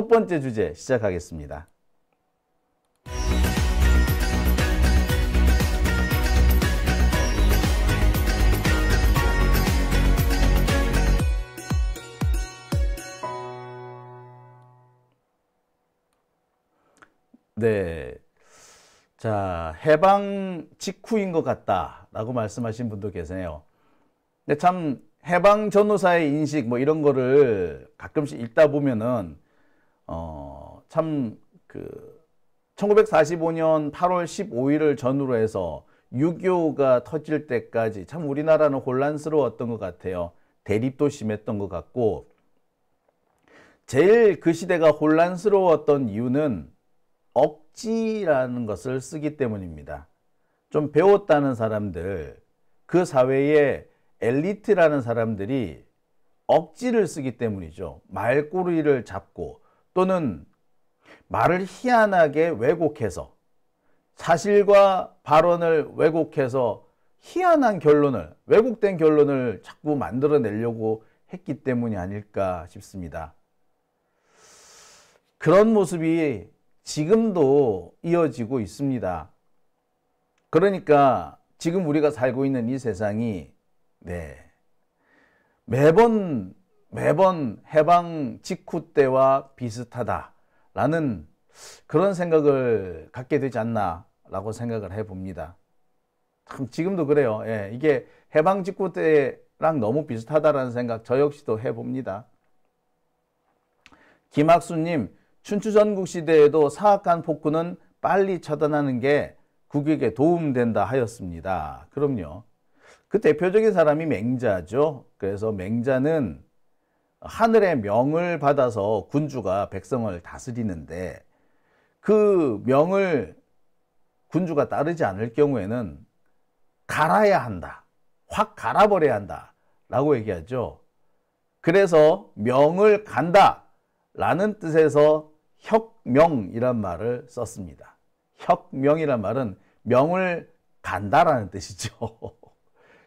첫 번째 주제 시작하겠습니다. 네. 자, 해방 직후인 것 같다라고 말씀하신 분도 계세요. 근데 참 해방 전후사의 인식 뭐 이런 거를 가끔씩 읽다 보면은 참 1945년 8월 15일을 전후로 해서 6.25가 터질 때까지 참 우리나라는 혼란스러웠던 것 같아요. 대립도 심했던 것 같고, 제일 그 시대가 혼란스러웠던 이유는 억지라는 것을 쓰기 때문입니다. 좀 배웠다는 사람들, 그 사회에 엘리트라는 사람들이 억지를 쓰기 때문이죠. 말꼬리를 잡고 또는 말을 희한하게 왜곡해서, 사실과 발언을 왜곡해서 희한한 결론을, 왜곡된 결론을 자꾸 만들어내려고 했기 때문이 아닐까 싶습니다. 그런 모습이 지금도 이어지고 있습니다. 그러니까 지금 우리가 살고 있는 이 세상이 매번 해방 직후 때와 비슷하다라는 그런 생각을 갖게 되지 않나라고 생각을 해봅니다. 참 지금도 그래요. 이게 해방 직후 때랑 너무 비슷하다라는 생각 저 역시도 해봅니다. 김학수님, 춘추전국 시대에도 사악한 폭군은 빨리 처단하는 게 국익에 도움된다 하였습니다. 그럼요. 그 대표적인 사람이 맹자죠. 그래서 맹자는 하늘의 명을 받아서 군주가 백성을 다스리는데, 그 명을 군주가 따르지 않을 경우에는 갈아야 한다. 확 갈아버려야 한다. 라고 얘기하죠. 그래서 명을 간다 라는 뜻에서 혁명이란 말을 썼습니다. 혁명이란 말은 명을 간다라는 뜻이죠.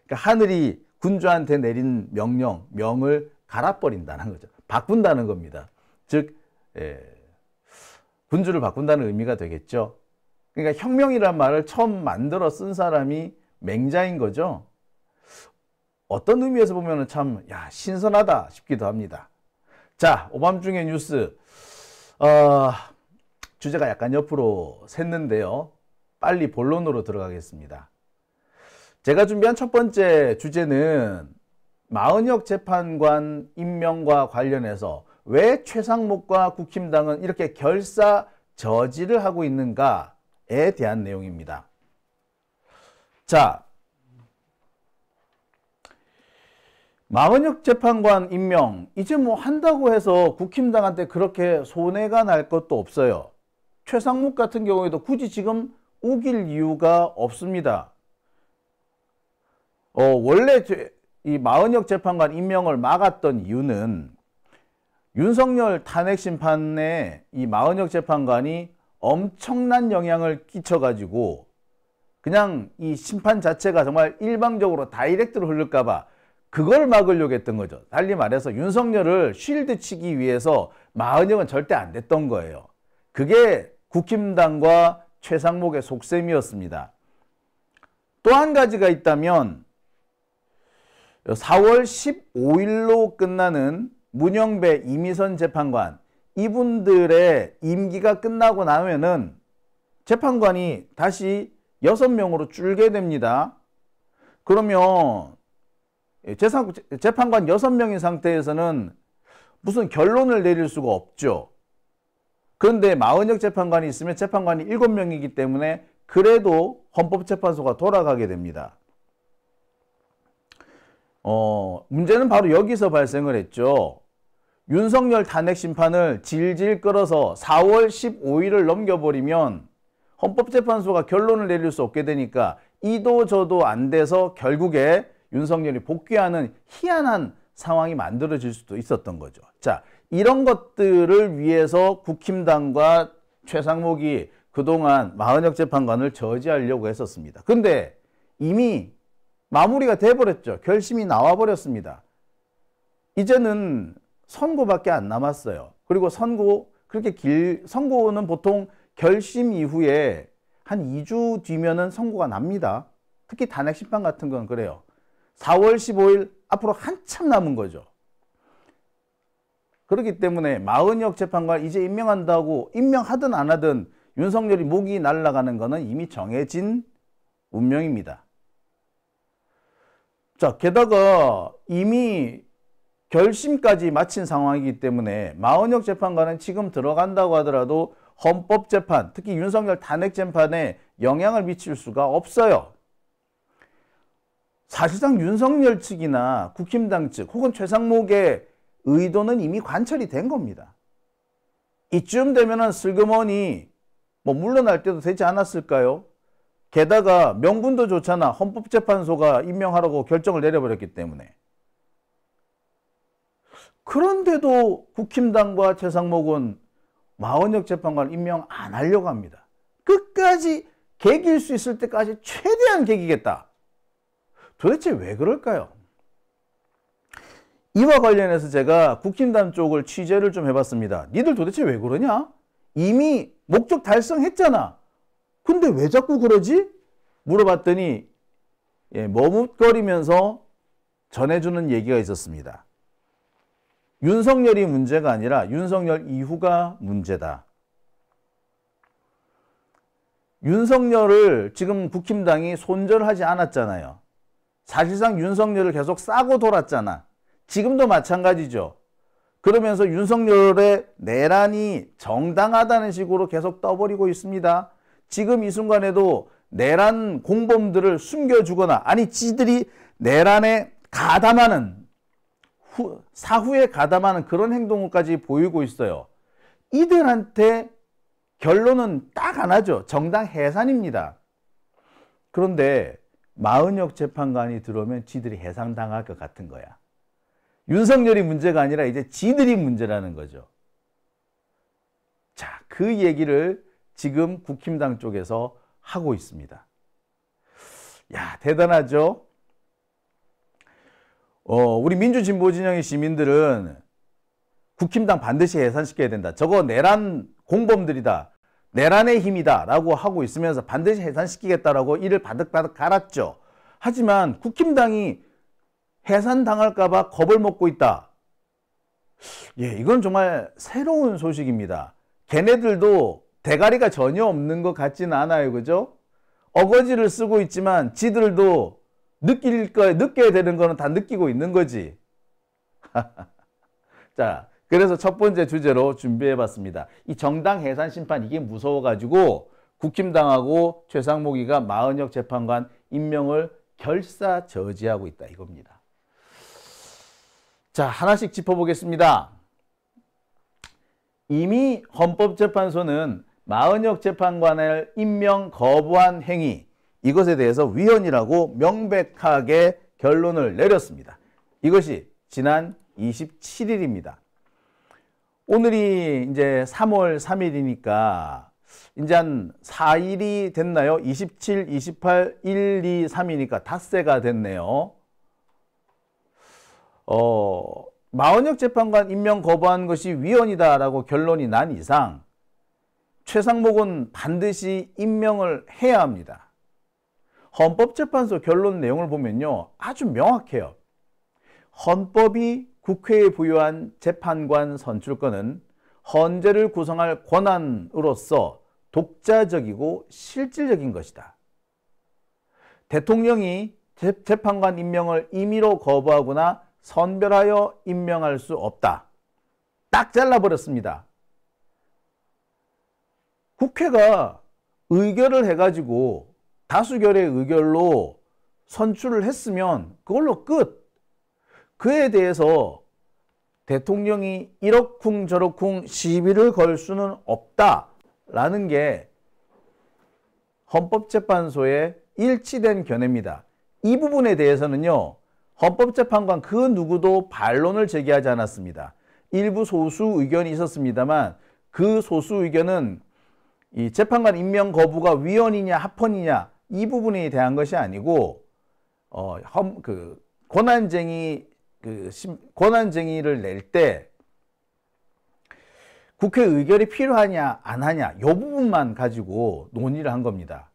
그러니까 하늘이 군주한테 내린 명령, 명을 갈아버린다는 거죠. 바꾼다는 겁니다. 즉 군주를 바꾼다는 의미가 되겠죠. 그러니까 혁명이란 말을 처음 만들어 쓴 사람이 맹자인 거죠. 어떤 의미에서 보면 참 신선하다 싶기도 합니다. 자, 오밤중의 뉴스. 주제가 약간 옆으로 샜는데요. 빨리 본론으로 들어가겠습니다. 제가 준비한 첫 번째 주제는 마은혁 재판관 임명과 관련해서 왜 최상목과 국힘당은 이렇게 결사저지를 하고 있는가에 대한 내용입니다. 자, 마은혁 재판관 임명, 이제 뭐 한다고 해서 국힘당한테 그렇게 손해가 날 것도 없어요. 최상목 같은 경우에도 굳이 지금 우길 이유가 없습니다. 원래 이 마은혁 재판관 임명을 막았던 이유는 윤석열 탄핵 심판에 이 마은혁 재판관이 엄청난 영향을 끼쳐가지고 그냥 이 심판 자체가 정말 일방적으로 다이렉트로 흐를까 봐 그걸 막으려고 했던 거죠. 달리 말해서 윤석열을 쉴드 치기 위해서 마은혁은 절대 안 됐던 거예요. 그게 국힘당과 최상목의 속셈이었습니다. 또 한 가지가 있다면 4월 15일로 끝나는 문영배, 이미선 재판관, 이분들의 임기가 끝나고 나면은 재판관이 다시 6명으로 줄게 됩니다. 그러면 재판관 6명인 상태에서는 무슨 결론을 내릴 수가 없죠. 그런데 마은혁 재판관이 있으면 재판관이 7명이기 때문에 그래도 헌법재판소가 돌아가게 됩니다. 문제는 바로 여기서 발생을 했죠. 윤석열 탄핵 심판을 질질 끌어서 4월 15일을 넘겨버리면 헌법재판소가 결론을 내릴 수 없게 되니까 이도 저도 안 돼서 결국에 윤석열이 복귀하는 희한한 상황이 만들어질 수도 있었던 거죠. 자, 이런 것들을 위해서 국힘당과 최상목이 그동안 마은혁 재판관을 저지하려고 했었습니다. 근데 이미 마무리가 돼버렸죠. 결심이 나와버렸습니다. 이제는 선고밖에 안 남았어요. 그리고 선고 그렇게 선고는 보통 결심 이후에 한 2주 뒤면은 선고가 납니다. 특히 탄핵 심판 같은 건 그래요. 4월 15일 앞으로 한참 남은 거죠. 그렇기 때문에 마은혁 재판관 이제 임명한다고 임명하든 안 하든 윤석열이 목이 날아가는 거는 이미 정해진 운명입니다. 자, 게다가 이미 결심까지 마친 상황이기 때문에 마은혁 재판관은 지금 들어간다고 하더라도 헌법재판, 특히 윤석열 탄핵 재판에 영향을 미칠 수가 없어요. 사실상 윤석열 측이나 국힘당 측 혹은 최상목의 의도는 이미 관철이 된 겁니다. 이쯤 되면은 슬그머니 물러날 때도 되지 않았을까요? 게다가 명분도 좋잖아. 헌법재판소가 임명하라고 결정을 내려버렸기 때문에. 그런데도 국힘당과 최상목은 마은혁 재판관 임명 안 하려고 합니다. 끝까지 개길 수 있을 때까지 최대한 개기겠다. 도대체 왜 그럴까요? 이와 관련해서 제가 국힘당 쪽을 취재를 좀 해봤습니다. 니들 도대체 왜 그러냐? 이미 목적 달성했잖아. 근데 왜 자꾸 그러지? 물어봤더니 머뭇거리면서 전해주는 얘기가 있었습니다. 윤석열이 문제가 아니라 윤석열 이후가 문제다. 윤석열을 지금 국힘당이 손절하지 않았잖아요. 사실상 윤석열을 계속 싸고 돌았잖아. 지금도 마찬가지죠. 그러면서 윤석열의 내란이 정당하다는 식으로 계속 떠버리고 있습니다. 지금 이 순간에도 내란 공범들을 숨겨주거나 아니 지들이 내란에 가담하는 사후에 가담하는 그런 행동까지 보이고 있어요. 이들한테 결론은 딱 하나죠. 정당 해산입니다. 그런데 마은혁 재판관이 들어오면 지들이 해산당할 것 같은 거야. 윤석열이 문제가 아니라 이제 지들이 문제라는 거죠. 자, 그 얘기를 지금 국힘당 쪽에서 하고 있습니다. 야, 대단하죠? 우리 민주진보 진영의 시민들은 국힘당 반드시 해산시켜야 된다. 저거 내란 공범들이다. 내란의 힘이다. 라고 하고 있으면서 반드시 해산시키겠다라고 이를 바득바득 갈았죠. 하지만 국힘당이 해산당할까 봐 겁을 먹고 있다. 예, 이건 정말 새로운 소식입니다. 걔네들도 대가리가 전혀 없는 것 같지는 않아요. 그죠? 어거지를 쓰고 있지만 지들도 느껴야 되는 거는 다 느끼고 있는 거지. 자, 그래서 첫 번째 주제로 준비해 봤습니다. 이 정당 해산 심판 이게 무서워가지고 국힘당하고 최상목이가 마은혁 재판관 임명을 결사저지하고 있다 이겁니다. 자, 하나씩 짚어보겠습니다. 이미 헌법재판소는 마은혁 재판관을 임명 거부한 행위 이것에 대해서 위헌이라고 명백하게 결론을 내렸습니다. 이것이 지난 27일입니다. 오늘이 이제 3월 3일이니까 이제 한 4일이 됐나요? 27, 28, 1, 2, 3이니까 닷새가 됐네요. 마은혁 재판관 임명 거부한 것이 위헌이다라고 결론이 난 이상 최상목은 반드시 임명을 해야 합니다. 헌법재판소 결론 내용을 보면요. 아주 명확해요. 헌법이 국회에 부여한 재판관 선출권은 헌재를 구성할 권한으로서 독자적이고 실질적인 것이다. 대통령이 재판관 임명을 임의로 거부하거나 선별하여 임명할 수 없다. 딱 잘라버렸습니다. 국회가 의결을 해가지고 다수결의 의결로 선출을 했으면 그걸로 끝. 그에 대해서 대통령이 이러쿵저러쿵 시비를 걸 수는 없다라는 게 헌법재판소의 일치된 견해입니다. 이 부분에 대해서는요. 헌법재판관 그 누구도 반론을 제기하지 않았습니다. 일부 소수 의견이 있었습니다만 그 소수 의견은 이 재판관 임명 거부가 위헌이냐 합헌이냐 이 부분에 대한 것이 아니고 권한쟁의를 낼 때 국회 의결이 필요하냐 안 하냐 이 부분만 가지고 논의를 한 겁니다.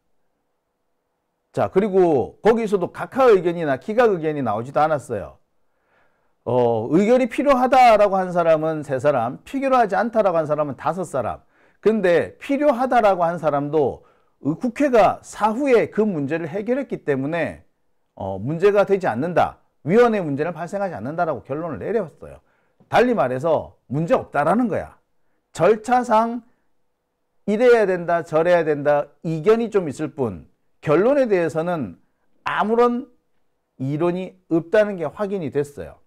자, 그리고 거기서도 각하 의견이나 기각 의견이 나오지도 않았어요. 의결이 필요하다라고 한 사람은 3사람, 필요하지 않다라고 한 사람은 5사람. 근데 필요하다라고 한 사람도 국회가 사후에 그 문제를 해결했기 때문에 문제가 되지 않는다. 위원회 문제는 발생하지 않는다라고 결론을 내렸어요. 달리 말해서 문제 없다라는 거야. 절차상 이래야 된다, 저래야 된다, 이견이 좀 있을 뿐 결론에 대해서는 아무런 이론이 없다는 게 확인이 됐어요.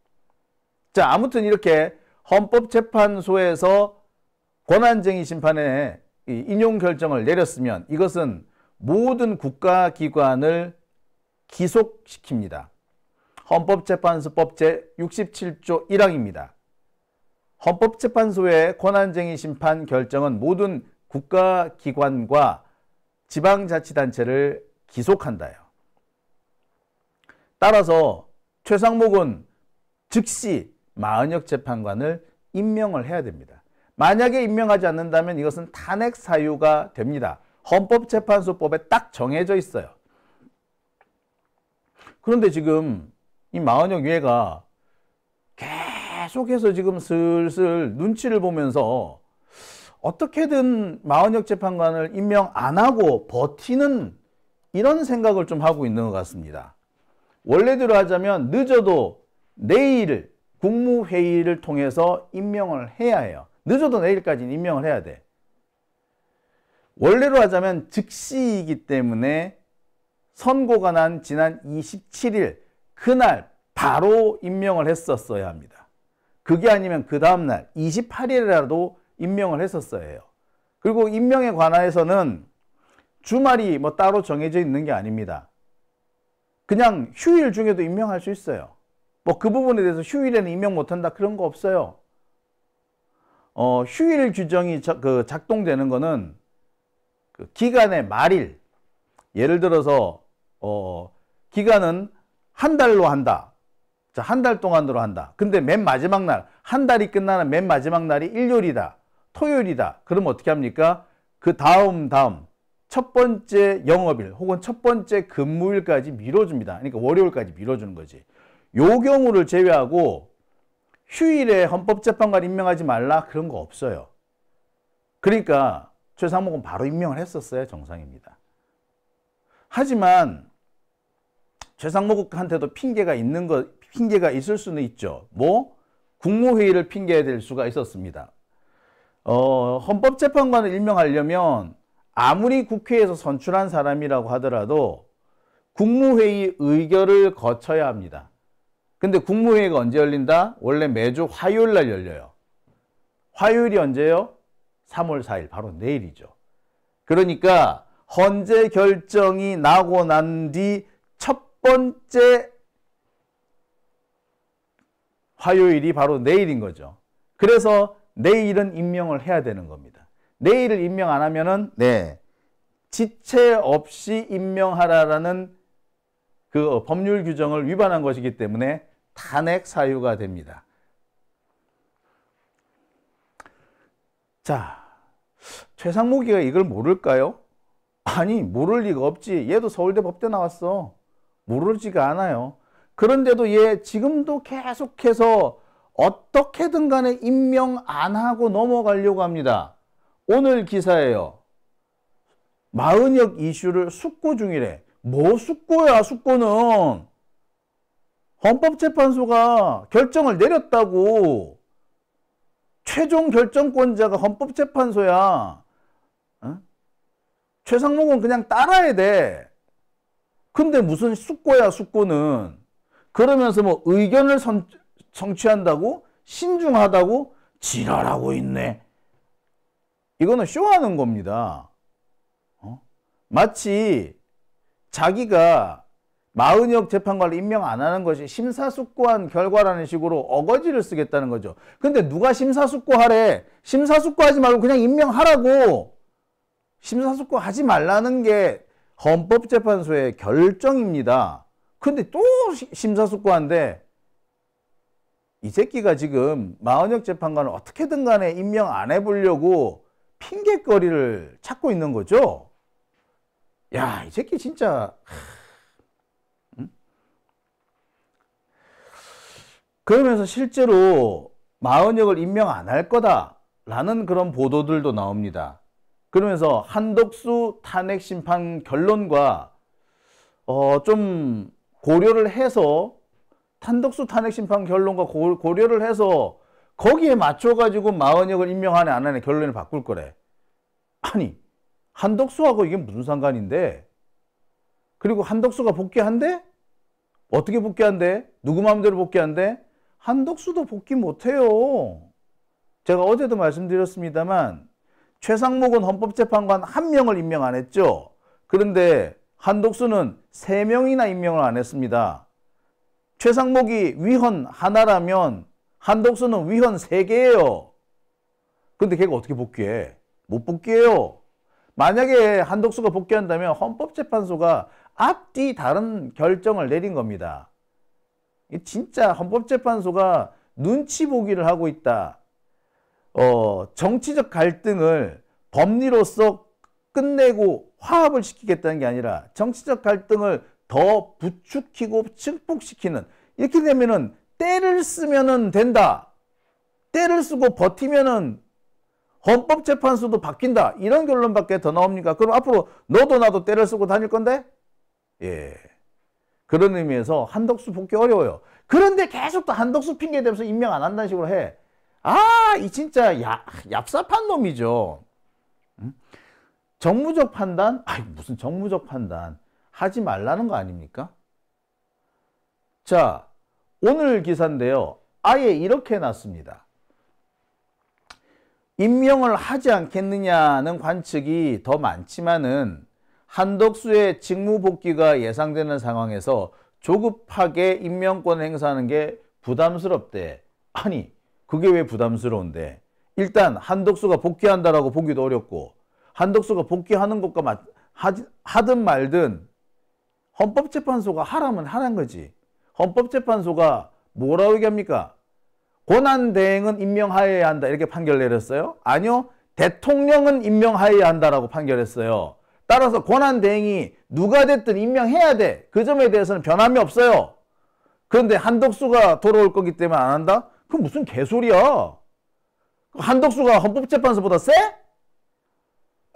자, 아무튼 이렇게 헌법재판소에서 권한쟁의 심판의 인용 결정을 내렸으면 이것은 모든 국가기관을 기속시킵니다. 헌법재판소법 제67조 1항입니다. 헌법재판소의 권한쟁의 심판 결정은 모든 국가기관과 지방자치단체를 기속한다요. 따라서 최상목은 즉시 마은혁 재판관을 임명을 해야 됩니다. 만약에 임명하지 않는다면 이것은 탄핵 사유가 됩니다. 헌법재판소법에 딱 정해져 있어요. 그런데 지금 이 마은혁 얘가 계속해서 지금 슬슬 눈치를 보면서 어떻게든 마은혁 재판관을 임명 안 하고 버티는 이런 생각을 좀 하고 있는 것 같습니다. 원래대로 하자면 늦어도 내일 국무회의를 통해서 임명을 해야 해요. 늦어도 내일까지는 임명을 해야 돼. 원래로 하자면 즉시이기 때문에 선고가 난 지난 27일 그날 바로 임명을 했었어야 합니다. 그게 아니면 그 다음날 28일이라도 임명을 했었어야 해요. 그리고 임명에 관해서는 주말이 뭐 따로 정해져 있는 게 아닙니다. 그냥 휴일 중에도 임명할 수 있어요. 뭐 그 부분에 대해서 휴일에는 임명 못한다 그런 거 없어요. 휴일 규정이 작동되는 거는 그 기간의 말일, 예를 들어서 기간은 한 달로 한다. 자, 한 달 동안으로 한다. 근데 맨 마지막 날, 한 달이 끝나는 맨 마지막 날이 일요일이다. 토요일이다. 그럼 어떻게 합니까? 그 다음 첫 번째 영업일 혹은 첫 번째 근무일까지 미뤄줍니다. 그러니까 월요일까지 미뤄주는 거지. 요 경우를 제외하고 휴일에 헌법재판관 임명하지 말라 그런 거 없어요. 그러니까 최상목은 바로 임명을 했었어야 정상입니다. 하지만 최상목한테도 핑계가 있을 수는 있죠. 뭐 국무회의를 핑계야 될 수가 있었습니다. 헌법재판관을 임명하려면 아무리 국회에서 선출한 사람이라고 하더라도 국무회의 의결을 거쳐야 합니다. 근데 국무회의가 언제 열린다? 원래 매주 화요일 날 열려요. 화요일이 언제요? 3월 4일, 바로 내일이죠. 그러니까 헌재 결정이 나고 난 뒤 첫 번째 화요일이 바로 내일인 거죠. 그래서 내일은 임명을 해야 되는 겁니다. 내일을 임명 안 하면은 지체 없이 임명하라라는 그 법률 규정을 위반한 것이기 때문에 탄핵 사유가 됩니다. 자, 최상목이가 이걸 모를까요? 아니, 모를 리가 없지. 얘도 서울대 법대 나왔어. 모르지가 않아요. 그런데도 얘 지금도 계속해서 어떻게든 간에 임명 안 하고 넘어가려고 합니다. 오늘 기사예요. 마은혁 이슈를 숙고 중이래. 뭐 숙고야, 숙고는. 헌법재판소가 결정을 내렸다고. 최종 결정권자가 헌법재판소야. 최상목은 그냥 따라야 돼. 근데 무슨 숙고야, 숙고는. 그러면서 뭐 의견을 성취한다고? 신중하다고? 지랄하고 있네. 이거는 쇼하는 겁니다. 마치 자기가 마은혁 재판관을 임명 안 하는 것이 심사숙고한 결과라는 식으로 어거지를 쓰겠다는 거죠. 근데 누가 심사숙고하래? 심사숙고하지 말고 그냥 임명하라고. 심사숙고하지 말라는 게 헌법재판소의 결정입니다. 근데 또 심사숙고한데 이 새끼가 지금 마은혁 재판관을 어떻게든 간에 임명 안 해보려고 핑계거리를 찾고 있는 거죠. 야, 이 새끼 진짜. 응? 그러면서 실제로 마은혁을 임명 안 할 거다라는 그런 보도들도 나옵니다. 그러면서 한덕수 탄핵 심판 결론과 좀 고려를 해서 한덕수 탄핵 심판 결론과 고려를 해서 거기에 맞춰가지고 마은혁을 임명하네 안 하네 결론을 바꿀 거래. 아니, 한덕수하고 이게 무슨 상관인데? 그리고 한덕수가 복귀한대? 어떻게 복귀한대? 누구 마음대로 복귀한대? 한덕수도 복귀 못해요. 제가 어제도 말씀드렸습니다만 최상목은 헌법재판관 1명을 임명 안 했죠. 그런데 한덕수는 3명이나 임명을 안 했습니다. 최상목이 위헌 하나라면 한덕수는 위헌 3개예요. 근데 걔가 어떻게 복귀해? 못 복귀해요. 만약에 한덕수가 복귀한다면 헌법재판소가 앞뒤 다른 결정을 내린 겁니다. 진짜 헌법재판소가 눈치 보기를 하고 있다. 정치적 갈등을 법리로서 끝내고 화합을 시키겠다는 게 아니라 정치적 갈등을 더 부추기고 증폭시키는, 이렇게 되면은 때를 쓰면은 된다. 때를 쓰고 버티면은 헌법재판소도 바뀐다. 이런 결론밖에 더 나옵니까? 그럼 앞으로 너도 나도 때를 쓰고 다닐 건데? 예. 그런 의미에서 한덕수 복귀 어려워요. 그런데 계속 또 한덕수 핑계 대면서 임명 안 한다는 식으로 해. 아, 이 진짜 얍삽한 놈이죠. 정무적 판단? 아이, 무슨 정무적 판단. 하지 말라는 거 아닙니까? 자, 오늘 기사인데요. 아예 이렇게 났습니다. 임명을 하지 않겠느냐는 관측이 더 많지만은 한덕수의 직무 복귀가 예상되는 상황에서 조급하게 임명권을 행사하는 게 부담스럽대. 아니, 그게 왜 부담스러운데? 일단 한덕수가 복귀한다라고 보기도 어렵고 한덕수가 복귀하는 것과 하든 말든 헌법재판소가 하라면 하란 거지. 헌법재판소가 뭐라고 얘기합니까? 권한대행은 임명하여야 한다 이렇게 판결 내렸어요? 아니요. 대통령은 임명하여야 한다라고 판결했어요. 따라서 권한대행이 누가 됐든 임명해야 돼. 그 점에 대해서는 변함이 없어요. 그런데 한덕수가 돌아올 거기 때문에 안 한다? 그건 무슨 개소리야. 한덕수가 헌법재판소보다 세?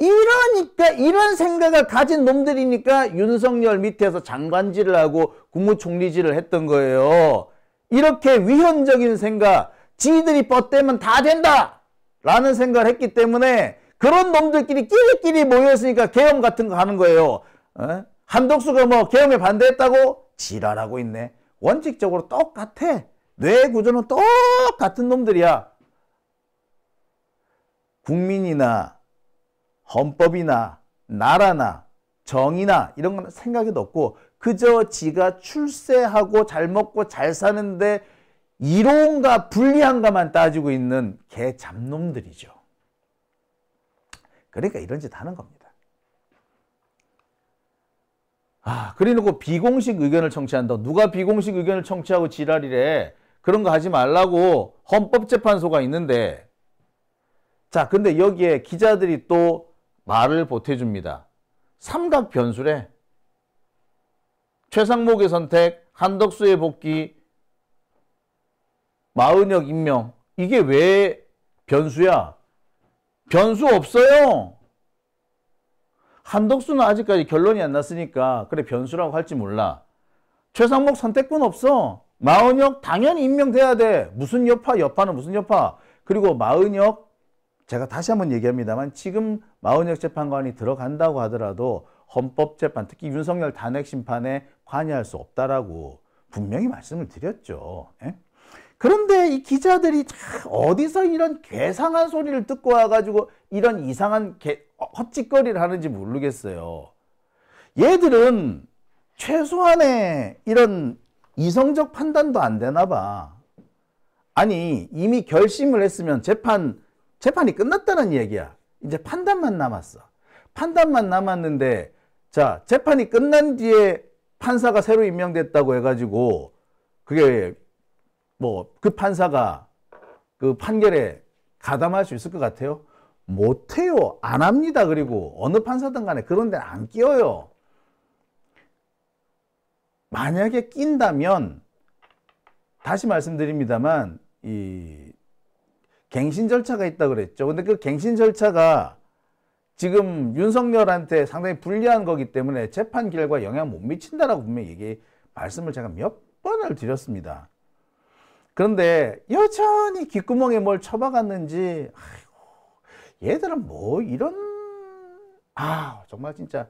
이러니까 이런 생각을 가진 놈들이니까 윤석열 밑에서 장관질을 하고 국무총리질을 했던 거예요. 이렇게 위헌적인 생각, 지들이 뻗대면 다 된다 라는 생각을 했기 때문에 그런 놈들끼리 끼리끼리 모여있으니까 계엄 같은 거 하는 거예요. 한덕수가 뭐 계엄에 반대했다고? 지랄하고 있네. 원칙적으로 똑같아. 뇌 구조는 똑같은 놈들이야. 국민이나 헌법이나 나라나 정의나 이런 건 생각이 없고 그저 지가 출세하고 잘 먹고 잘 사는데 이로운가 불리한가만 따지고 있는 개 잡놈들이죠. 그러니까 이런 짓 하는 겁니다. 그래놓고 비공식 의견을 청취한다. 누가 비공식 의견을 청취하고 지랄이래. 그런 거 하지 말라고 헌법재판소가 있는데, 자, 근데 여기에 기자들이 또 말을 보태줍니다. 삼각 변수래. 최상목의 선택, 한덕수의 복귀, 마은혁 임명. 이게 왜 변수야? 변수 없어요. 한덕수는 아직까지 결론이 안 났으니까 그래 변수라고 할지 몰라. 최상목 선택권 없어. 마은혁 당연히 임명돼야 돼. 무슨 여파는 무슨 여파. 그리고 마은혁, 제가 다시 한번 얘기합니다만 지금 마은혁 재판관이 들어간다고 하더라도 헌법재판, 특히 윤석열 탄핵 심판에 관여할 수 없다라고 분명히 말씀을 드렸죠. 예? 그런데 이 기자들이 어디서 이런 괴상한 소리를 듣고 와가지고 이런 이상한 헛짓거리를 하는지 모르겠어요. 얘들은 최소한의 이런 이성적 판단도 안 되나 봐. 아니, 이미 결심을 했으면 재판이 끝났다는 얘기야. 이제 판단만 남았어. 판단만 남았는데, 자, 재판이 끝난 뒤에 판사가 새로 임명됐다고 해가지고, 그게 뭐 그 판사가 그 판결에 가담할 수 있을 것 같아요? 못해요. 안 합니다. 그리고 어느 판사든 간에 그런 데는 안 끼어요. 만약에 낀다면 다시 말씀드립니다만 이 갱신 절차가 있다 그랬죠. 근데 그 갱신 절차가 지금 윤석열한테 상당히 불리한 거기 때문에 재판 결과에 영향 못 미친다라고 분명히 말씀을 제가 몇 번을 드렸습니다. 그런데 여전히 귓구멍에 뭘 쳐박았는지, 아이고, 얘들은 뭐 이런, 정말 진짜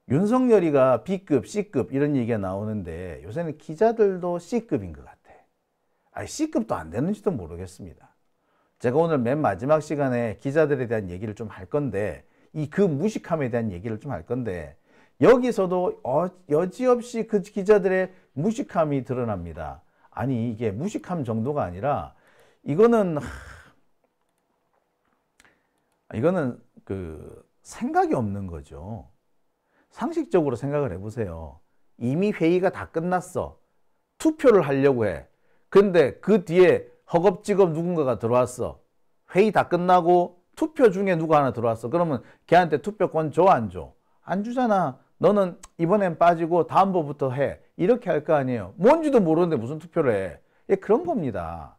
윤석열이가 B급, C급 이런 얘기가 나오는데 요새는 기자들도 C급인 것 같아. C급도 안 되는지도 모르겠습니다. 제가 오늘 맨 마지막 시간에 기자들에 대한 얘기를 좀 할 건데 그 무식함에 대한 얘기를 좀 할 건데 여기서도 여지없이 그 기자들의 무식함이 드러납니다. 아니 이게 무식함 정도가 아니라 이거는 그 생각이 없는 거죠. 상식적으로 생각을 해보세요. 이미 회의가 다 끝났어. 투표를 하려고 해. 근데 그 뒤에 허겁지겁 누군가가 들어왔어. 회의 다 끝나고 투표 중에 누가 하나 들어왔어. 그러면 걔한테 투표권 줘, 안 줘? 안 주잖아. 너는 이번엔 빠지고 다음번부터 해. 이렇게 할 거 아니에요. 뭔지도 모르는데 무슨 투표를 해. 예, 그런 겁니다.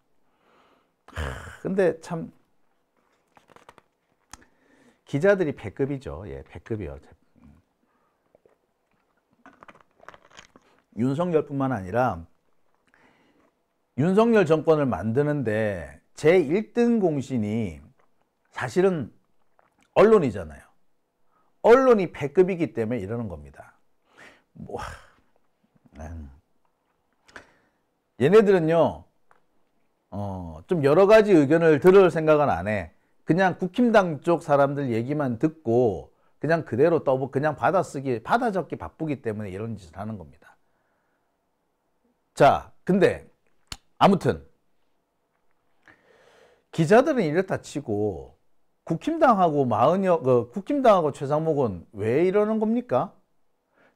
근데 참 기자들이 패급이죠. 예, 패급이요. 윤석열뿐만 아니라 윤석열 정권을 만드는데 제1등 공신이 사실은 언론이잖아요. 언론이 패급이기 때문에 이러는 겁니다. 얘네들은요, 좀 여러 가지 의견을 들을 생각은 안 해. 그냥 국힘당 쪽 사람들 얘기만 듣고 그냥 그대로 그냥 받아 적기 바쁘기 때문에 이런 짓을 하는 겁니다. 자, 근데 아무튼 기자들은 이렇다 치고 국힘당하고 국힘당하고 최상목은 왜 이러는 겁니까?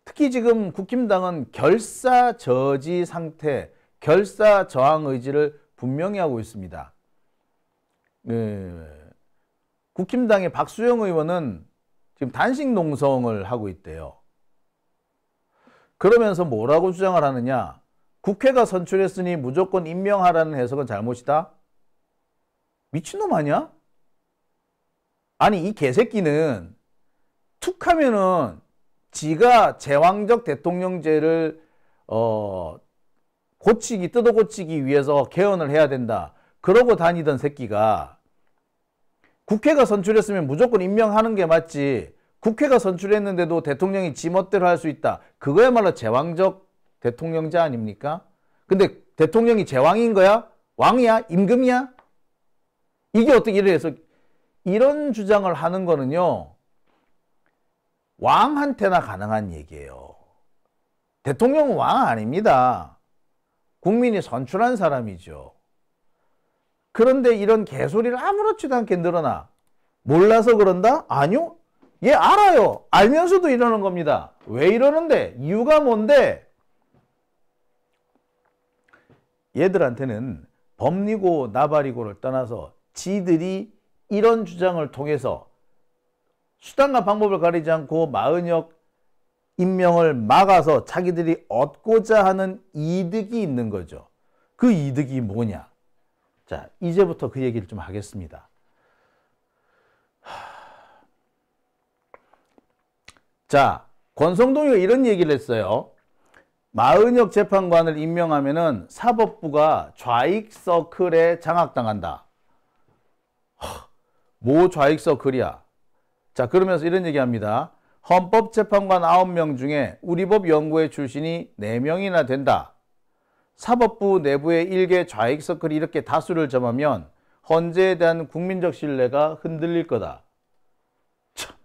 특히 지금 국힘당은 결사 저지 상태, 결사 저항 의지를 분명히 하고 있습니다. 국힘당의 박수영 의원은 지금 단식 농성을 하고 있대요. 그러면서 뭐라고 주장을 하느냐? 국회가 선출했으니 무조건 임명하라는 해석은 잘못이다? 미친놈 아니야? 아니 이 개새끼는 툭하면은 지가 제왕적 대통령제를 뜯어 고치기 위해서 개헌을 해야 된다. 그러고 다니던 새끼가 국회가 선출했으면 무조건 임명하는 게 맞지. 국회가 선출했는데도 대통령이 지 멋대로 할 수 있다. 그거야말로 제왕적 대통령제 아닙니까? 근데 대통령이 제왕인 거야? 왕이야? 임금이야? 이게 어떻게 이래서 이런 주장을 하는 거는요. 왕한테나 가능한 얘기예요. 대통령은 왕 아닙니다. 국민이 선출한 사람이죠. 그런데 이런 개소리를 아무렇지도 않게 늘어나. 몰라서 그런다? 아니요. 얘 알아요. 알면서도 이러는 겁니다. 왜 이러는데? 이유가 뭔데? 얘들한테는 법리고 나발이고를 떠나서 지들이 이런 주장을 통해서 수단과 방법을 가리지 않고 마은혁 임명을 막아서 자기들이 얻고자 하는 이득이 있는 거죠. 그 이득이 뭐냐? 자, 이제부터 그 얘기를 좀 하겠습니다. 자, 권성동이가 이런 얘기를 했어요. 마은혁 재판관을 임명하면은 사법부가 좌익 서클에 장악당한다. 뭐 좌익 서클이야? 자, 그러면서 이런 얘기합니다. 헌법재판관 9명 중에 우리 법 연구회 출신이 4명이나 된다. 사법부 내부의 일개 좌익 서클이 이렇게 다수를 점하면 헌재에 대한 국민적 신뢰가 흔들릴 거다. 참,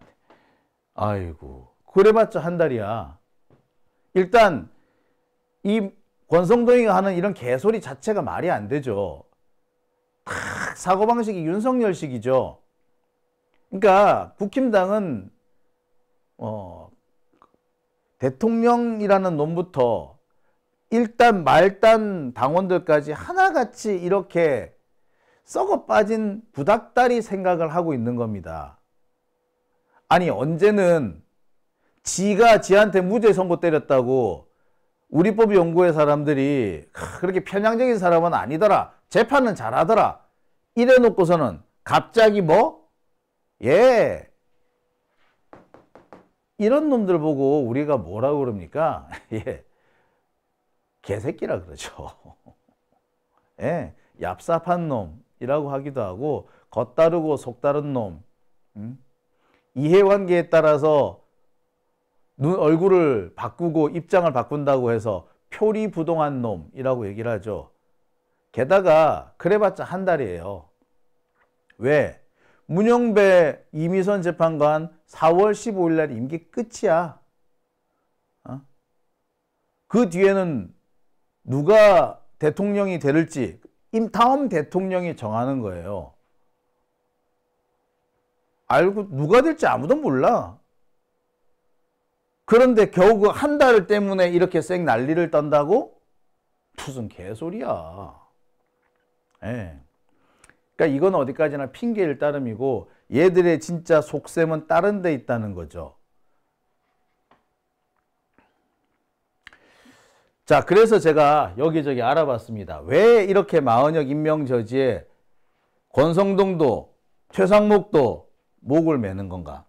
아이고, 그래봤자 한 달이야. 일단 이 권성동이가 하는 이런 개소리 자체가 말이 안 되죠. 탁 사고방식이 윤석열식이죠. 그러니까 국힘당은 대통령이라는 놈부터 일단 말단 당원들까지 하나같이 이렇게 썩어 빠진 구닥다리 생각을 하고 있는 겁니다. 아니 언제는 지가 지한테 무죄 선고 때렸다고 우리법 연구회 사람들이 그렇게 편향적인 사람은 아니더라, 재판은 잘하더라 이래 놓고서는 갑자기 뭐? 예, 이런 놈들 보고 우리가 뭐라고 그럽니까? 예, 개새끼라 그러죠. 예, 얍삽한 놈이라고 하기도 하고 겉다르고 속다른 놈, 이해관계에 따라서 얼굴을 바꾸고 입장을 바꾼다고 해서 표리부동한 놈이라고 얘기를 하죠. 게다가 그래봤자 한 달이에요. 왜? 문영배 이미선 재판관 4월 15일 날 임기 끝이야. 그 뒤에는 누가 대통령이 될지 다음 대통령이 정하는 거예요. 알고 누가 될지 아무도 몰라. 그런데 겨우 그 한 달 때문에 이렇게 쌩 난리를 떤다고? 무슨 개소리야. 예. 그러니까 이건 어디까지나 핑계일 따름이고 얘들의 진짜 속셈은 다른 데 있다는 거죠. 자, 그래서 제가 여기저기 알아봤습니다. 왜 이렇게 마은혁 임명 저지에 권성동도 최상목도 목을 매는 건가?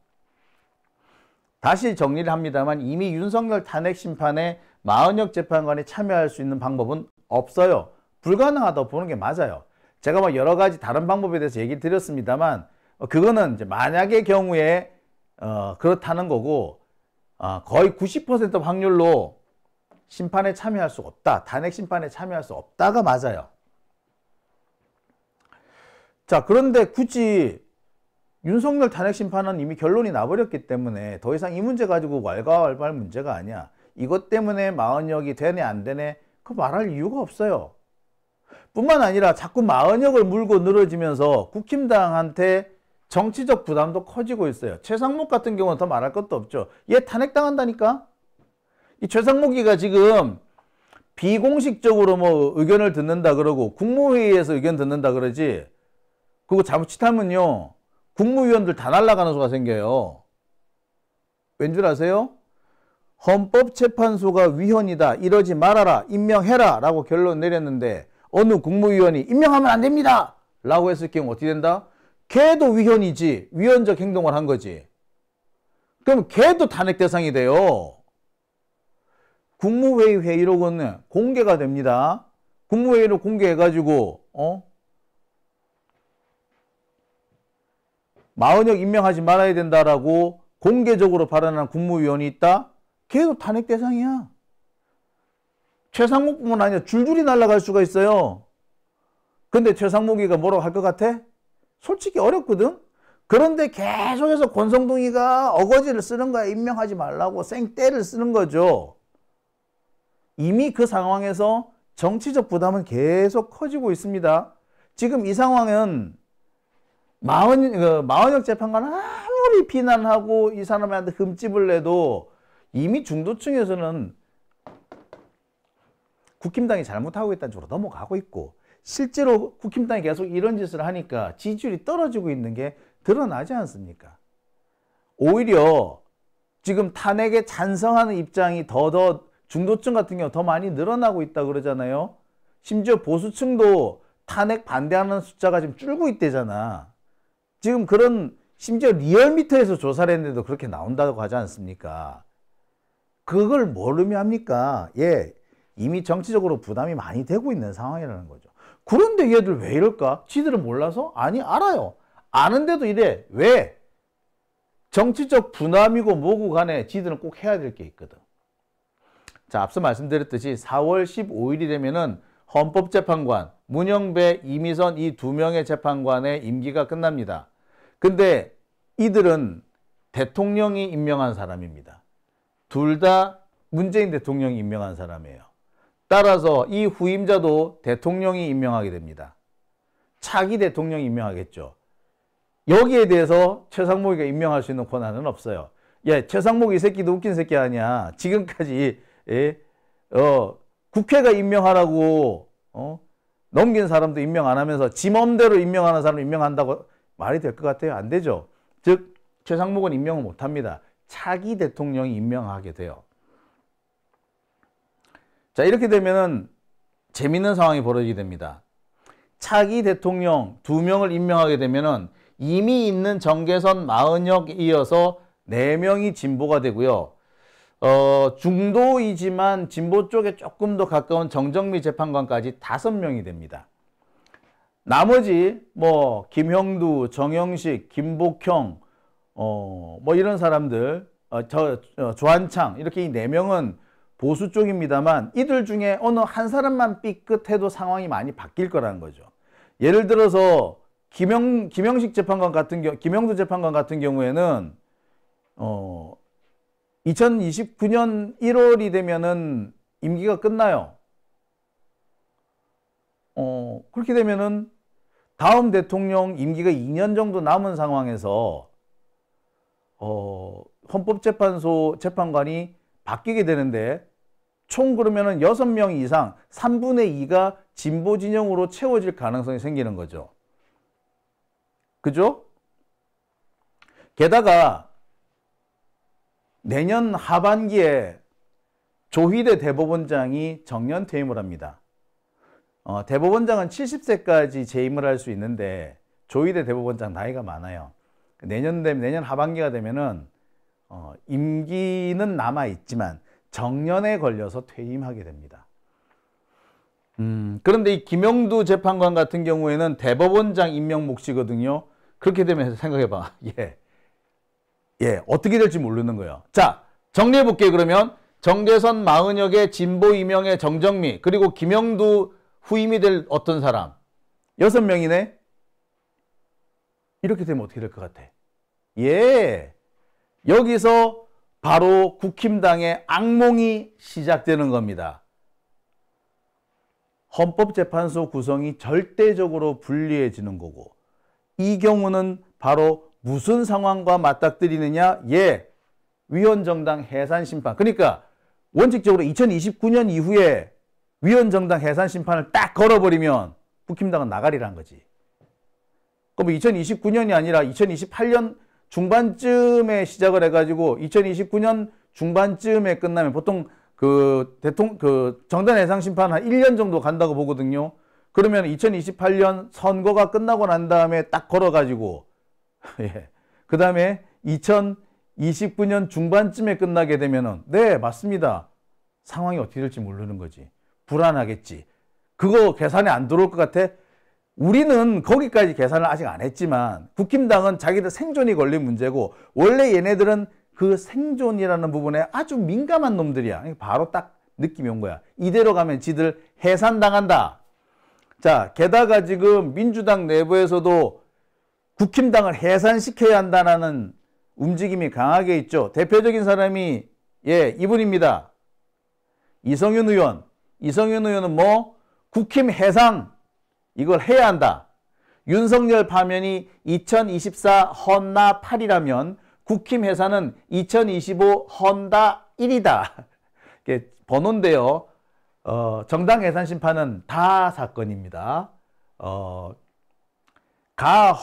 다시 정리를 합니다만 이미 윤석열 탄핵 심판에 마은혁 재판관이 참여할 수 있는 방법은 없어요. 불가능하다고 보는 게 맞아요. 제가 뭐 여러 가지 다른 방법에 대해서 얘기 드렸습니다만 그거는 이제 만약의 경우에 그렇다는 거고 거의 90% 확률로 심판에 참여할 수 없다. 탄핵 심판에 참여할 수 없다가 맞아요. 자, 그런데 굳이 윤석열 탄핵 심판은 이미 결론이 나버렸기 때문에 더 이상 이 문제 가지고 왈가왈부할 문제가 아니야. 이것 때문에 마은혁이 되네 안 되네 그 말할 이유가 없어요. 뿐만 아니라 자꾸 마은혁을 물고 늘어지면서 국힘당한테 정치적 부담도 커지고 있어요. 최상목 같은 경우는 더 말할 것도 없죠. 얘 탄핵당한다니까? 이 최상목이가 지금 비공식적으로 뭐 의견을 듣는다 그러고 국무회의에서 의견 듣는다 그러지, 그거 자칫하면요 국무위원들 다 날아가는 수가 생겨요. 왠 줄 아세요? 헌법재판소가 위헌이다, 이러지 말아라, 임명해라 라고 결론 내렸는데 어느 국무위원이 임명하면 안 됩니다 라고 했을 경우 어떻게 된다? 걔도 위헌이지, 위헌적 행동을 한 거지. 그럼 걔도 탄핵 대상이 돼요. 국무회의 회의록은 공개가 됩니다. 국무회의록 공개해가지고 마은혁 임명하지 말아야 된다라고 공개적으로 발언한 국무위원이 있다? 걔도 탄핵 대상이야. 최상목뿐만 아니라 줄줄이 날아갈 수가 있어요. 근데 최상목이가 뭐라고 할 것 같아? 솔직히 어렵거든? 그런데 계속해서 권성동이가 어거지를 쓰는 거야. 임명하지 말라고 생떼를 쓰는 거죠. 이미 그 상황에서 정치적 부담은 계속 커지고 있습니다. 지금 이 상황은 마은혁 재판관은 아무리 비난하고 이 사람한테 흠집을 내도 이미 중도층에서는 국힘당이 잘못하고 있다는 쪽으로 넘어가고 있고, 실제로 국힘당이 계속 이런 짓을 하니까 지지율이 떨어지고 있는 게 드러나지 않습니까? 오히려 지금 탄핵에 찬성하는 입장이 더 중도층 같은 경우 더 많이 늘어나고 있다 그러잖아요. 심지어 보수층도 탄핵 반대하는 숫자가 지금 줄고 있대잖아. 지금 그런 심지어 리얼미터에서 조사를 했는데도 그렇게 나온다고 하지 않습니까? 그걸 뭘 의미합니까? 예, 이미 정치적으로 부담이 많이 되고 있는 상황이라는 거죠. 그런데 얘들 왜 이럴까? 지들은 몰라서? 아니, 알아요. 아는데도 이래. 왜? 정치적 부담이고 뭐고 간에 지들은 꼭 해야 될 게 있거든. 자, 앞서 말씀드렸듯이 4월 15일이 되면은 헌법재판관, 문영배, 이미선 이 두 명의 재판관의 임기가 끝납니다. 근데 이들은 대통령이 임명한 사람입니다. 둘 다 문재인 대통령이 임명한 사람이에요. 따라서 이 후임자도 대통령이 임명하게 됩니다. 차기 대통령이 임명하겠죠. 여기에 대해서 최상목이가 임명할 수 있는 권한은 없어요. 야, 최상목 이 새끼도 웃긴 새끼 아니야. 지금까지 국회가 임명하라고 넘긴 사람도 임명 안 하면서 지 맘대로 임명하는 사람 임명한다고 말이 될 것 같아요? 안 되죠. 즉 최상목은 임명을 못합니다. 차기 대통령이 임명하게 돼요. 자, 이렇게 되면은 재밌는 상황이 벌어지게 됩니다. 차기 대통령 2명을 임명하게 되면은 이미 있는 정계선, 마은혁에 이어서 4명이 진보가 되고요. 중도이지만 진보 쪽에 조금 더 가까운 정정미 재판관까지 5명이 됩니다. 나머지 뭐 김형두, 정영식, 김복형 뭐 이런 사람들, 조한창 이렇게 이 4명은 보수 쪽입니다만 이들 중에 어느 한 사람만 삐끗해도 상황이 많이 바뀔 거라는 거죠. 예를 들어서 김영식 재판관 같은 김형두 재판관 같은 경우에는 2029년 1월이 되면은 임기가 끝나요. 그렇게 되면은 다음 대통령 임기가 2년 정도 남은 상황에서 헌법재판소 재판관이 바뀌게 되는데 총 그러면은 6명 이상 3분의 2가 진보 진영으로 채워질 가능성이 생기는 거죠. 그죠? 게다가 내년 하반기에 조희대 대법원장이 정년 퇴임을 합니다. 대법원장은 70세까지 재임을 할 수 있는데 조희대 대법원장 나이가 많아요. 내년 하반기가 되면은 임기는 남아 있지만 정년에 걸려서 퇴임하게 됩니다. 그런데 이 김영두 재판관 같은 경우에는 대법원장 임명 몫이거든요. 그렇게 되면 생각해봐. 어떻게 될지 모르는 거예요. 자, 정리해볼게요. 그러면 정계선, 마은혁의 진보 임명의 정정미, 그리고 김영두 후임이 될 어떤 사람 6명이네. 이렇게 되면 어떻게 될 것 같아? 여기서 바로 국힘당의 악몽이 시작되는 겁니다. 헌법재판소 구성이 절대적으로 불리해지는 거고, 이 경우는 바로 무슨 상황과 맞닥뜨리느냐? 위원정당 해산심판. 그러니까 원칙적으로 2029년 이후에 위원정당 해산심판을 딱 걸어버리면 국힘당은 나가리란 거지. 그럼 2029년이 아니라 2028년 중반쯤에 시작을 해가지고 2029년 중반쯤에 끝나면 보통 정당 해산 심판 한 1년 정도 간다고 보거든요. 그러면 2028년 선거가 끝나고 난 다음에 딱 걸어가지고 그 다음에 2029년 중반쯤에 끝나게 되면은 네, 맞습니다. 상황이 어떻게 될지 모르는 거지. 불안하겠지. 그거 계산에 안 들어올 것 같아? 우리는 거기까지 계산을 아직 안 했지만 국힘당은 자기들 생존이 걸린 문제고, 원래 얘네들은 그 생존이라는 부분에 아주 민감한 놈들이야. 바로 딱 느낌이 온 거야. 이대로 가면 지들 해산당한다. 자, 게다가 지금 민주당 내부에서도 국힘당을 해산시켜야 한다는 움직임이 강하게 있죠. 대표적인 사람이 이분입니다. 이성윤 의원. 이성윤 의원은 국힘 해상 이걸 해야 한다. 윤석열 파면이 2024 헌나 8이라면 국힘 해산은 2025 헌다 1이다. 이게 번호인데요. 정당 해산 심판은 다 사건입니다.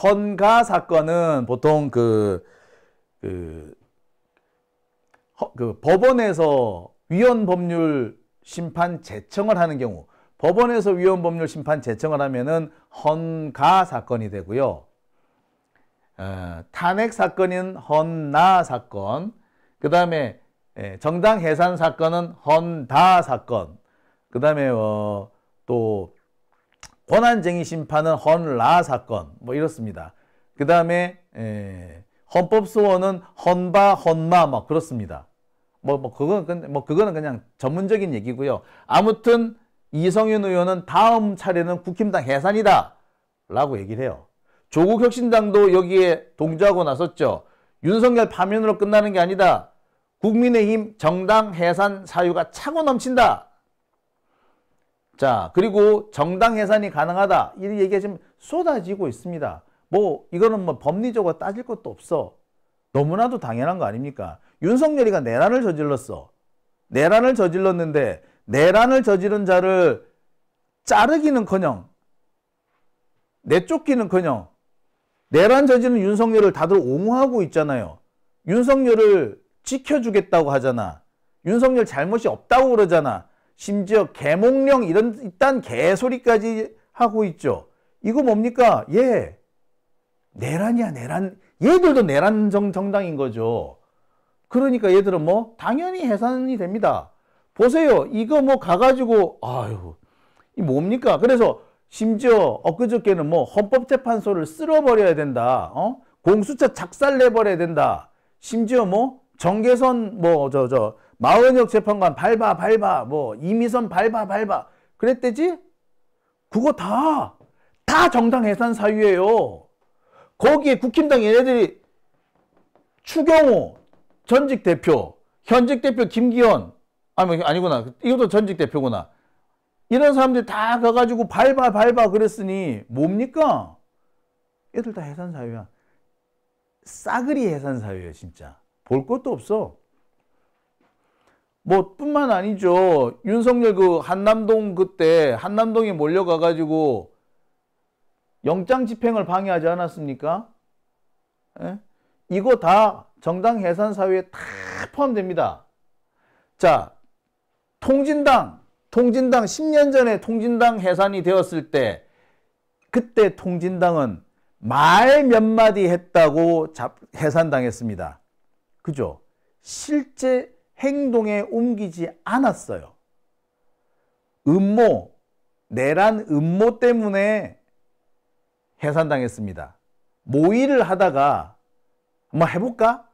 헌가 사건은 보통 법원에서 위헌 법률 심판 제청을 하는 경우, 법원에서 위헌 법률 심판 제청을 하면은 헌가 사건이 되고요. 탄핵 사건인 헌나 사건, 그 다음에 정당 해산 사건은 헌다 사건, 그 다음에 또 권한쟁의 심판은 헌라 사건, 이렇습니다. 그 다음에 헌법소원은 헌바, 헌마, 그렇습니다. 그거는 그냥 전문적인 얘기고요. 아무튼 이성윤 의원은 다음 차례는 국힘당 해산이다 라고 얘기를 해요. 조국 혁신당도 여기에 동조하고 나섰죠. 윤석열 파면으로 끝나는 게 아니다. 국민의힘 정당 해산 사유가 차고 넘친다. 자, 그리고 정당 해산이 가능하다. 이 얘기가 지금 쏟아지고 있습니다. 이거는 법리적으로 따질 것도 없어. 너무나도 당연한 거 아닙니까? 윤석열이가 내란을 저질렀어. 내란을 저질렀는데 내란을 저지른 자를 자르기는커녕 내쫓기는커녕 내란 저지른 윤석열을 다들 옹호하고 있잖아요. 윤석열을 지켜주겠다고 하잖아. 윤석열 잘못이 없다고 그러잖아. 심지어 계몽령 이딴 개소리까지 하고 있죠. 이거 뭡니까? 내란이야, 내란. 얘들도 내란 정당인 거죠. 그러니까 얘들은 뭐 당연히 해산이 됩니다. 보세요. 이거 뭐 가가지고 아유, 이 뭡니까? 그래서 심지어 엊그저께는 뭐 헌법재판소를 쓸어버려야 된다. 공수처 작살내버려야 된다. 심지어 뭐 정계선 마은혁 재판관 밟아 뭐 이미선 밟아 그랬대지? 그거 다 정당 해산 사유예요. 거기에 국힘당 얘네들이 추경호 전직 대표, 현직 대표 김기현 아니구나. 이것도 전직 대표구나. 이런 사람들 다 가가지고 밟아 그랬으니 뭡니까? 얘들 다 해산 사유야. 싸그리 해산 사유예요, 진짜. 볼 것도 없어. 뭐 뿐만 아니죠. 윤석열 그 한남동 그때 한남동에 몰려가가지고 영장 집행을 방해하지 않았습니까? 예? 이거 다 정당 해산 사유에 다 포함됩니다. 자, 통진당 10년 전에 통진당 해산이 되었을 때 그때 통진당은 말 몇 마디 했다고 해산당했습니다. 그죠? 실제 행동에 옮기지 않았어요. 내란 음모 때문에 해산당했습니다. 모의를 하다가 한번 해볼까?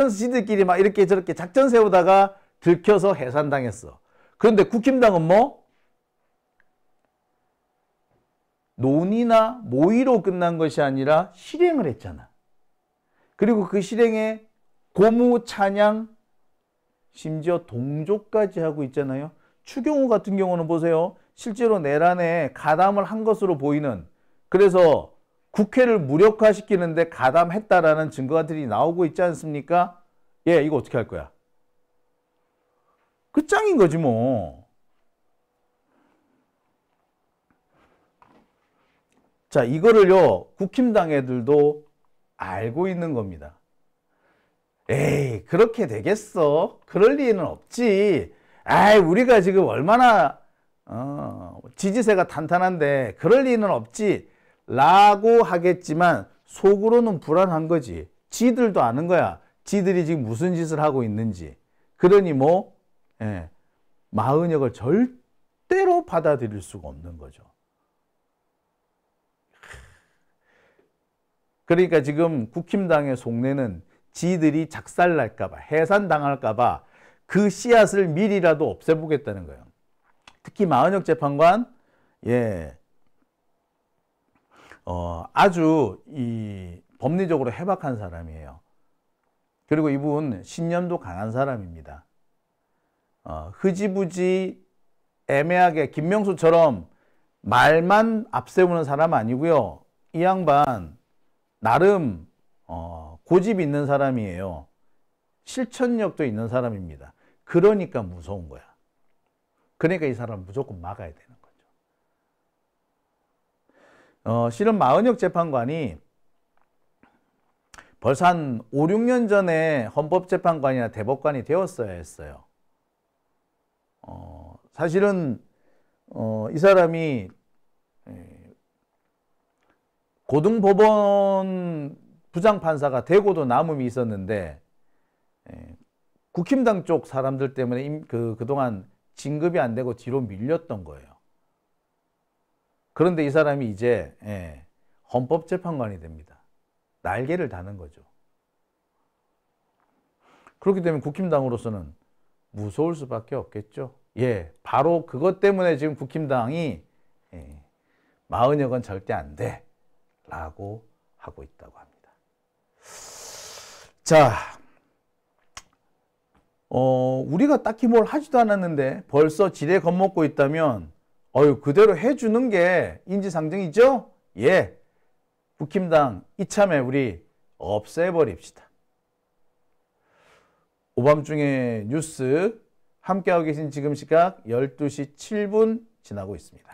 지들끼리 막 이렇게 저렇게 작전 세우다가 들켜서 해산당했어. 그런데 국힘당은 뭐? 논의나 모의로 끝난 것이 아니라 실행을 했잖아. 그리고 그 실행에 고무 찬양, 심지어 동조까지 하고 있잖아요. 추경호 같은 경우는 보세요. 실제로 내란에 가담을 한 것으로 보이는, 그래서 국회를 무력화시키는데 가담했다라는 증거들이 나오고 있지 않습니까? 이거 어떻게 할 거야? 끝장인 거지 뭐. 자, 이거를요 국힘당 애들도 알고 있는 겁니다. 에이, 그렇게 되겠어? 그럴 리는 없지. 우리가 지금 얼마나 지지세가 탄탄한데 그럴 리는 없지 라고 하겠지만 속으로는 불안한 거지. 지들도 아는 거야. 지들이 지금 무슨 짓을 하고 있는지. 그러니 마은혁을 절대로 받아들일 수가 없는 거죠. 그러니까 지금 국힘당의 속내는 지들이 작살날까봐, 해산당할까봐 그 씨앗을 미리라도 없애보겠다는 거예요. 특히 마은혁 재판관, 아주 법리적으로 해박한 사람이에요. 그리고 이분 신념도 강한 사람입니다. 흐지부지 애매하게 김명수처럼 말만 앞세우는 사람 아니고요. 이 양반 나름 고집 있는 사람이에요. 실천력도 있는 사람입니다. 그러니까 무서운 거야. 그러니까 이 사람은 무조건 막아야 되는 거죠. 실은 마은혁 재판관이 벌써 한 5, 6년 전에 헌법재판관이나 대법관이 되었어야 했어요. 사실은 이 사람이 고등법원 부장판사가 되고도 남음이 있었는데 국힘당 쪽 사람들 때문에 그동안 진급이 안 되고 뒤로 밀렸던 거예요. 그런데 이 사람이 이제 헌법재판관이 됩니다. 날개를 다는 거죠. 그렇기 때문에 국힘당으로서는 무서울 수밖에 없겠죠. 바로 그것 때문에 지금 국힘당이 마은혁은 절대 안 돼 라고 하고 있다고 합니다. 자, 우리가 딱히 뭘 하지도 않았는데 벌써 지레 겁먹고 있다면 그대로 해주는 게 인지상정이죠? 국힘당 이참에 우리 없애버립시다. 오밤중에 뉴스 함께하고 계신 지금 시각 12시 7분 지나고 있습니다.